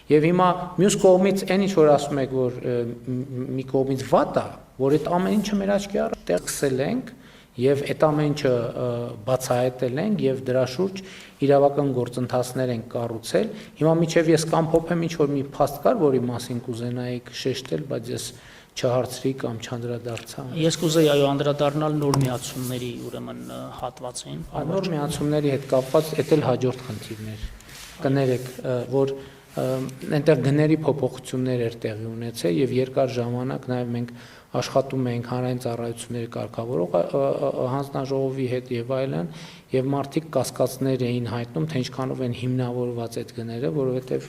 Եվ հիմա մյուս կողմից այն ինչ որ ասում եք, որ մի կողմից վատ է, որ այդ ամեն ինչը մեր աչքի առաջ տեղսել ենք եւ այդ ամեն ինչը բացահայտել ենք եւ դրա շուրջ իրավական գործընթացներ են կառուցել։ Հիմա միջև ես կամփոփեմ ինչ որ մի փաստ կար, որի մասին կուզենայի շեշտել, բայց ես չհարցրի կամ չանդրադարձա։ Ես կուզեի այո անդրադառնալ նոր միացումների ուրեմն հատվածին։ Նոր միացումների հետ կապված դա էլ հաջորդ խնդիրներ կներեք, որ այնտեղ գների փոփոխություններ էր տեղի ունեցել եւ երկար ժամանակ նաեւ մենք աշխատում ենք հանրային ծառայությունների կարգավորող հանձնաժողովի հետ եւ այլն եւ մարդիկ կասկածներ էին հայտնում թե ինչքանով են հիմնավորված այդ գները, որովհետեւ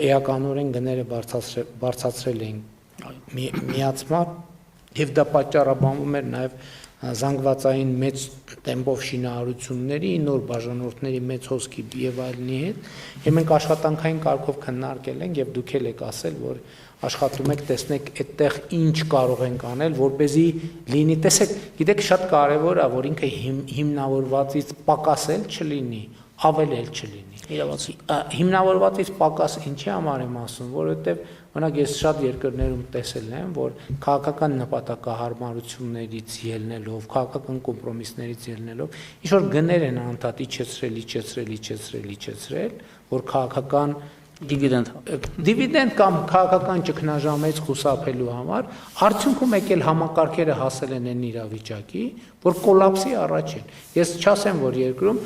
էականորեն գները բարձրացրել էին միացման եւ դա պատճառաբանվում էր նաեւ զանգվածային մեծ տեմպով շինարարությունների, նոր բաժանորդների մեծ հոսքի եւ այլնի հետ եւ մենք աշխատանքային կարգով քննարկել ենք եւ դուք եք ասել, որ աշխատում եք, տեսնեք այդտեղ ինչ կարող ենք անել, որպեսզի լինի, տեսեք, գիտեք շատ կարեւոր է, որ ինքը հիմնավորվածից պակաս էլ չլինի, ավել էլ չլինի։ Հիմնավորվածից պակաս ինչի համար եմ ասում, որովհետեւ օրինակ ես շատ երկրներում տեսել եմ, որ քաղաքական նպատակահարմարություններից ելնելով, քաղաքական կոմպրոմիսներից ելնելով, ինչ որ գներ են անդադ իջեցրել, որ քաղաքական դիվիդենդ կամ քաղաքական ճգնաժամից խուսափելու համար, արդյունքում եկել համակարգերը հասել են այն իրավիճակի, որ կոլապսի առաջ են։ Ես չասեմ, որ երկրում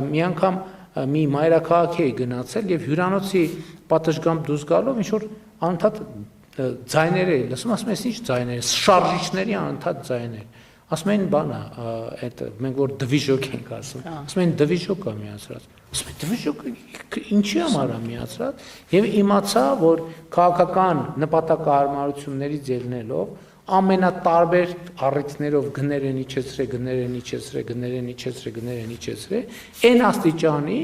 մի անգամ մի մայրաքաղաք էի գնացել եւ հյուրանոցի պատշգամբ դուրս գալով ինչ որ անդադ ձայներ էի լսում, ասում ես ինչ ձայներ, շարժիչների անդադ ձայներ։ Ասում են բան է, այդ մենք որ դվիժոկ ենք ասում, ասում են դվիժոկ է միացրած։ Ասում են դվիժոկը ինչի համար է միացրած եւ իմացա, որ քաղաքական նպատակահարմարություններից ելնելով ամենատարբեր առիթներով գներ են իջեցրել, այն աստիճանի,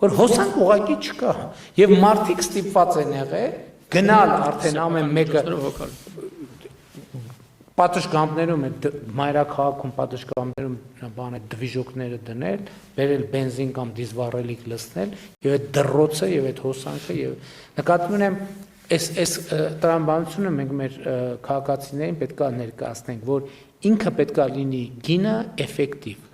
որ հոսանք ուղղակի չկա եւ մարդիկ ստիպված են եղել գնալ արդեն ամեն մեկը պատշգամբներում մայրաքաղաքում պատշգամբներում բանը դվիժոկները դնել, բերել բենզին կամ դիզվառելիք լցնել եւ այդ դռոցը եւ այդ հոսանքը եւ նկատի ունեմ այս տրամաբանությունը մենք մեր քաղաքացիներին պետք է ներկայացնենք, որ ինքը պետք է լինի գինը էֆեկտիվ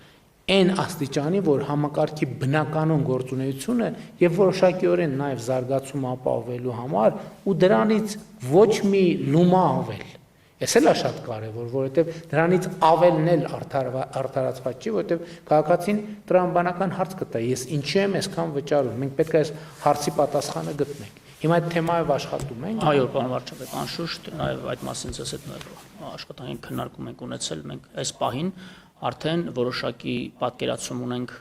այն աստիճանի, որ համակարգի բնականon գործունեությունը եւ որոշակիորեն նաեւ զարգացումը ապահովելու համար ու դրանից ոչ մի լումա ավել Ես էլ է շատ կարևոր, որովհետև դրանից ավելն էլ արդարացված չի, որովհետև քաղաքացին տրամաբանական հարց կտա, ես ինչի եմ այսքան վճարում, մենք պետք է այս հարցի պատասխանը գտնենք։ Հիմա այդ թեմայով աշխատում ենք։ Այո, պարոն վարչապետ, անշուշտ նաև այդ մասին ձեզ հետ աշխատանքային քննարկում ենք ունեցել, մենք այս պահին արդեն որոշակի պատկերացում ունենք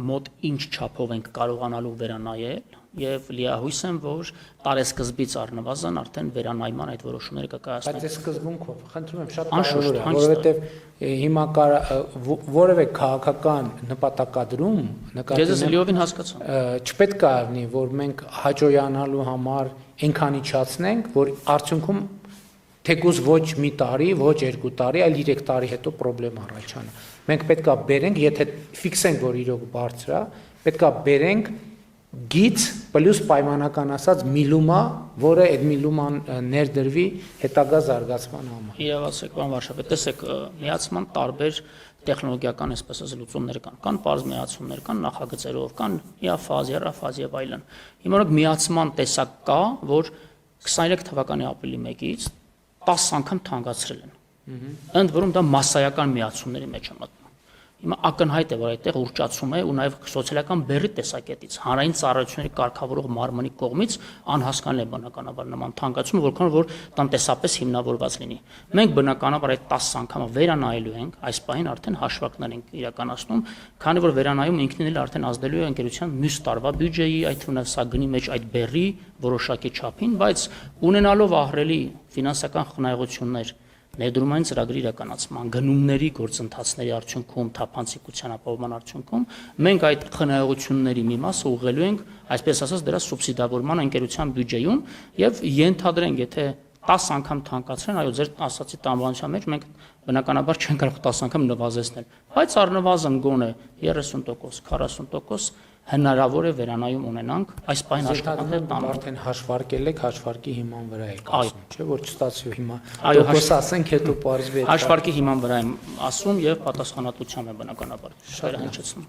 մոտ ինչ չափով ենք կարողանալու վերանայել եւ լիահույս եմ, որ տարեսկզբից առնվազն արդեն վերանայման այդ որոշումները կկայացնենք։ Բայց այս սկզբունքով, խնդրում եմ, շատ կարևոր է, որովհետեւ հիմա որևէ քաղաքական նպատակադրում Ես լիովին հասկացա։ Չպետք է լինի, որ մենք հաջողանալու համար այնքան իջացնենք, որ արդյունքում թեկուզ ոչ մի տարի, ոչ 2 տարի, այլ 3 տարի հետո խնդրեմ առաջանա։ Մենք պետք է բերենք, եթե ֆիքսենք, որ իրոք բարձր է, պետք է բերենք գիծ պլյուս պայմանական ասած միլումա, որը այդ միլուման ներդրվի հետագա զարգացման համար։ Իրավացեք, պարոն վարչապետ, տեսեք, միացման տարբեր տեխնոլոգիական այսպես ասած լուծումներ կան պարզ միացումներ կան նախագծերով, կան իաֆազ, երաֆազ եւ այլն։ Հիմա օրինակ միացման տեսակ կա, որ 23 թվականի ապրիլի 1-ից 10 անգամ թանկացրել են։ Ընդ որում դա մասսայական միացումների մեջ է մտնում։ Հիմա ակնհայտ է, որ այդտեղ ուռճացում է ու նաև սոցիալական բեռի տեսակետից հանրային ծառայությունների կարգավորող մարմնի կողմից անհասկանալի է բնականաբար նման թանկացումը, որքան որ տնտեսապես հիմնավորված լինի։ Մենք բնականաբար այդ 10 անգամը վերանայելու ենք, այս պահին արդեն հաշվարկներ ենք իրականացնում, քանի որ վերանայում ինքնին էլ արդեն ազդելու է ընկերության մյուս տարվա բյուջեի, այդ թվում սա գնի մեջ այդ բեռի որոշակի չափին, բայց ունենալով ահռելի ֆինանսական խնայողություններ ներդրումային ծրագրի իրականացման, գնումների գործընթացների արդյունքում, թափանցիկության ապահովման արդյունքում, մենք այդ խնայողությունների մի մասը ուղղելու ենք, այսպես ասած, դրա սուբսիդավորման ընկերության բյուջեում եւ ենթադրենք, եթե 10 անգամ թանկացրեն, այո, ձեր ասացի տրամաբանության մեջ մենք բնականաբար չենք կարող 10 անգամ նվազեցնել, բայց առնվազն գոնե 30%, 40% հնարավոր է վերանայում ունենանք այս պայն աշխատանքը տանում։ Արդեն հաշվարկել եք, հաշվարկի հիման վրա եք Այո։ ասում, չէ՞ որ չստացվի հիմա։ Այո, Դոկոս ասենք, հետո պարզվի։ Հաշվարկի հիման վրա եմ ասում եւ պատասխանատվությամբ եմ բնականաբար վերահնչեցնում։